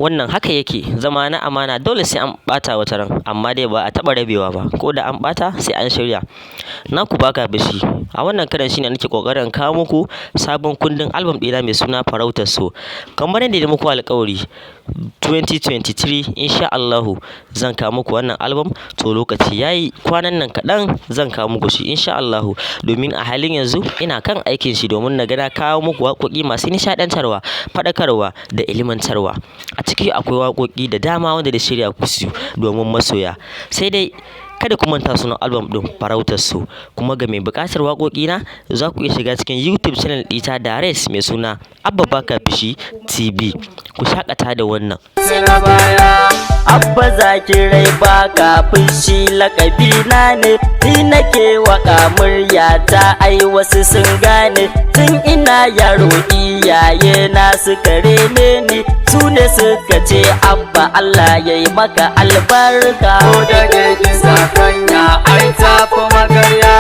wannan haka yake zama na amana, dole sai an ɓata wata ran, amma dai ba a taɓa rabewa ba, ko da an ɓata sai an shirya. Na ku baka bishi a wannan karan shine nake kokarin kawo muku sabon kundin album ɗina mai suna Farautar So. Kamar yadda muku alƙawari 2023 insha Allahu zan kawo muku wannan album, to lokaci yayi, kwanan nan kaɗan zan kawo muku shi insha Allahu, domin a halin yanzu ina kan aikin shi domin na ga na kawo muku waƙoƙi masu nishaɗantarwa, faɗakarwa da ilimantarwa. A ciki akwai waƙoƙi da dama wanda da shirya kusu domin masoya. Sai dai kada ku manta sunan album ɗin Farautar So, kuma ga mai buƙatar waƙoƙi na za ku iya shiga cikin YouTube channel ɗita Dares mai suna Abba Baka Bishi TV. Ku shaƙata da wannan. Abba Zakirai Baka Bishi lakabi na ne, ni nake waka murya ta ai wasu sun gane. Tun ina yaro iyaye na suka rene ni, su ne suka ce Abba Allah yayi maka albarka. Ko da ke kisa kanya ai tafi magarya.